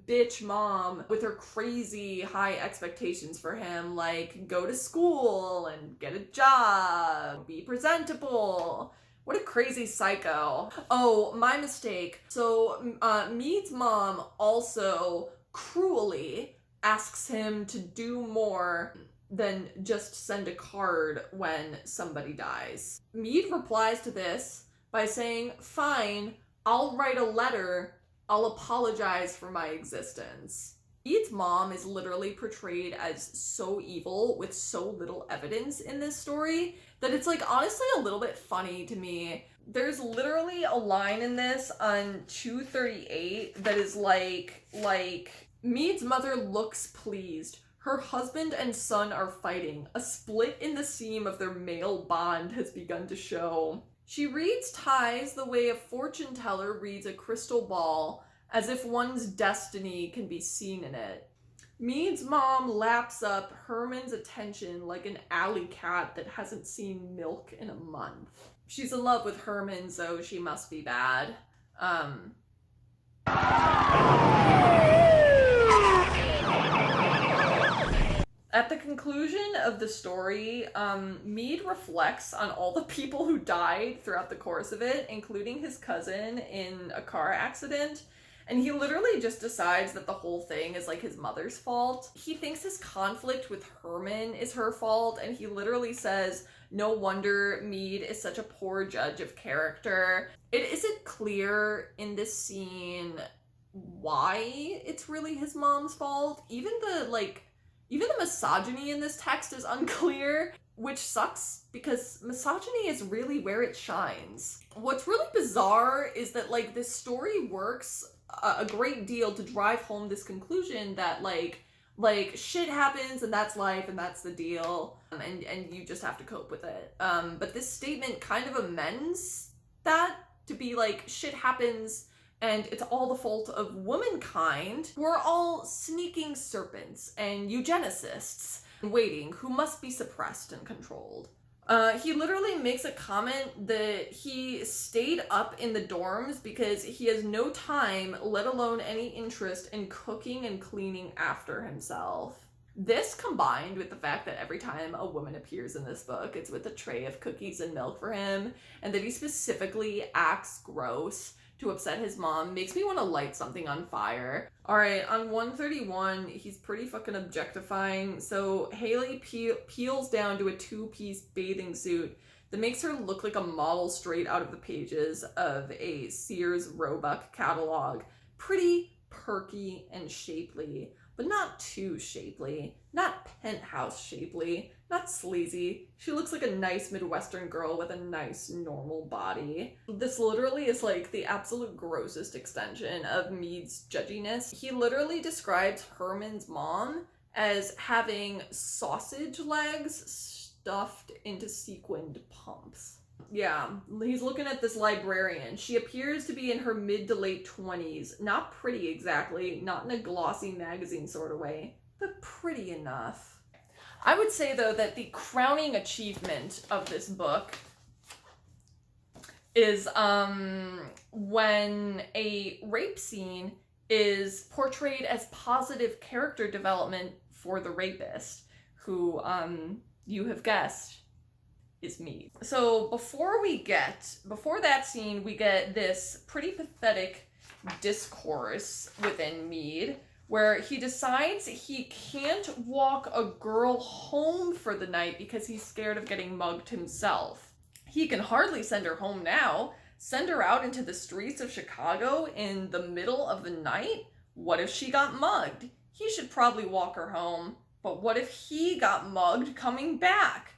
bitch mom with her crazy high expectations for him, like, go to school and get a job, be presentable. What a crazy psycho. Oh, my mistake. So, Mead's mom also cruelly asks him to do more than just send a card when somebody dies. Mead replies to this by saying, fine, I'll write a letter, I'll apologize for my existence. Mead's mom is literally portrayed as so evil with so little evidence in this story that it's, like, honestly a little bit funny to me. There's literally a line in this on 238 that is like, Mead's mother looks pleased. Her husband and son are fighting. A split in the seam of their male bond has begun to show. She reads ties the way a fortune teller reads a crystal ball, as if one's destiny can be seen in it. Mead's mom laps up Herman's attention like an alley cat that hasn't seen milk in a month. She's in love with Herman, so she must be bad. At the conclusion of the story, Mead reflects on all the people who died throughout the course of it, including his cousin in a car accident. And he literally just decides that the whole thing is like his mother's fault. He thinks his conflict with Herman is her fault, and he literally says, no wonder Mead is such a poor judge of character. It isn't clear in this scene why it's really his mom's fault. Even the misogyny in this text is unclear, which sucks because misogyny is really where it shines. What's really bizarre is that this story works a great deal to drive home this conclusion that shit happens and that's life and that's the deal, and you just have to cope with it. But this statement kind of amends that to be shit happens and it's all the fault of womankind, who are all sneaking serpents and eugenicists waiting, who must be suppressed and controlled. He literally makes a comment that he stayed up in the dorms because he has no time, let alone any interest in cooking and cleaning after himself. This combined with the fact that every time a woman appears in this book, it's with a tray of cookies and milk for him, and that he specifically acts gross to upset his mom, makes me want to light something on fire. Alright, on 131, he's pretty fucking objectifying. So Haley peels down to a two-piece bathing suit that makes her look like a model straight out of the pages of a Sears Roebuck catalog. Pretty perky and shapely, but not too shapely. Not penthouse shapely. Not sleazy. She looks like a nice Midwestern girl with a nice normal body. This literally is the absolute grossest extension of Mead's judginess. He literally describes Herman's mom as having sausage legs stuffed into sequined pumps. Yeah, he's looking at this librarian. She appears to be in her mid to late 20s. Not pretty exactly, not in a glossy magazine sort of way, but pretty enough. I would say, though, that the crowning achievement of this book is when a rape scene is portrayed as positive character development for the rapist, who, you have guessed, is Mead. So before that scene, we get this pretty pathetic discourse within Mead, where he decides he can't walk a girl home for the night because he's scared of getting mugged himself. He can hardly send her home now. Send her out into the streets of Chicago in the middle of the night? What if she got mugged? He should probably walk her home. But what if he got mugged coming back?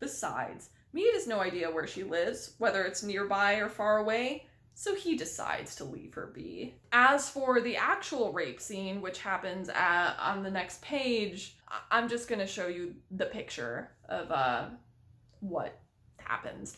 Besides, Mead has no idea where she lives, whether it's nearby or far away, so he decides to leave her be. As for the actual rape scene, which happens on the next page, I'm just gonna show you the picture of what happens.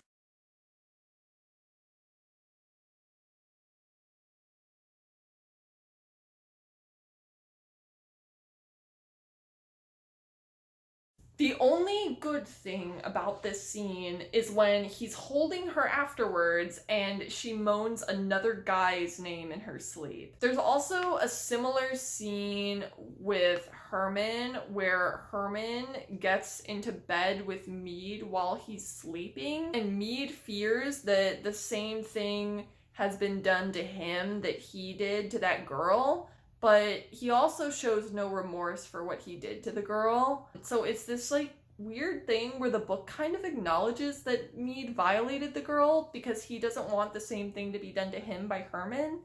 The only good thing about this scene is when he's holding her afterwards and she moans another guy's name in her sleep. There's also a similar scene with Herman where Herman gets into bed with Mead while he's sleeping, and Mead fears that the same thing has been done to him that he did to that girl. But he also shows no remorse for what he did to the girl. So it's this weird thing where the book kind of acknowledges that Mead violated the girl because he doesn't want the same thing to be done to him by Herman.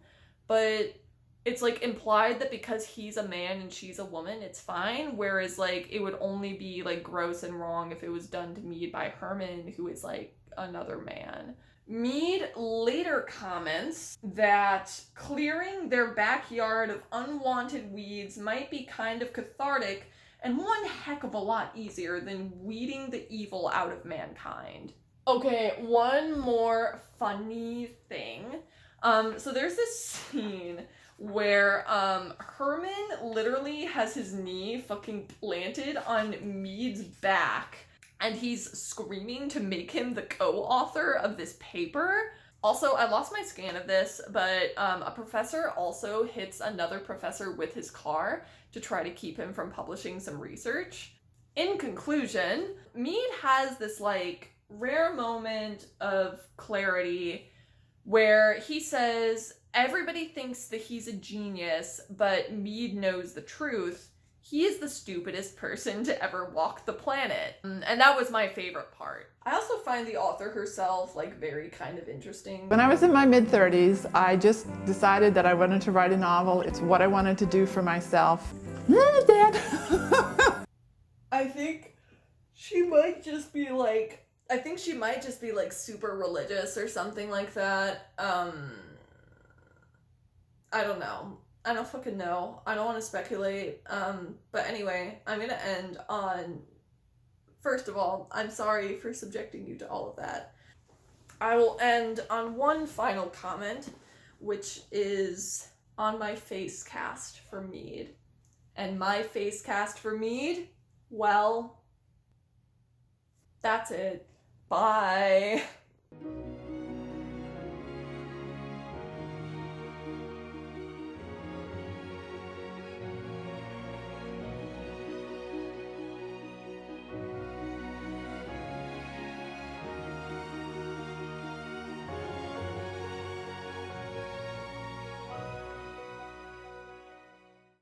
But it's implied that because he's a man and she's a woman, it's fine. Whereas it would only be gross and wrong if it was done to Mead by Herman, who is another man. Mead later comments that clearing their backyard of unwanted weeds might be kind of cathartic and one heck of a lot easier than weeding the evil out of mankind. Okay, one more funny thing. So there's this scene where Herman literally has his knee fucking planted on Mead's back, and he's screaming to make him the co-author of this paper. Also, I lost my scan of this, but a professor also hits another professor with his car to try to keep him from publishing some research. In conclusion, Mead has this like rare moment of clarity where he says everybody thinks that he's a genius, but Mead knows the truth. He is the stupidest person to ever walk the planet. And that was my favorite part. I also find the author herself like very kind of interesting. When I was in my mid-30s, I just decided that I wanted to write a novel. It's what I wanted to do for myself. Dad. I think she might just be like super religious or something like that. I don't know. I don't fucking know. I don't want to speculate. But anyway, I'm gonna end on, first of all, I'm sorry for subjecting you to all of that. I will end on one final comment, which is on my face cast for Mead. And my face cast for Mead, well, that's it. Bye.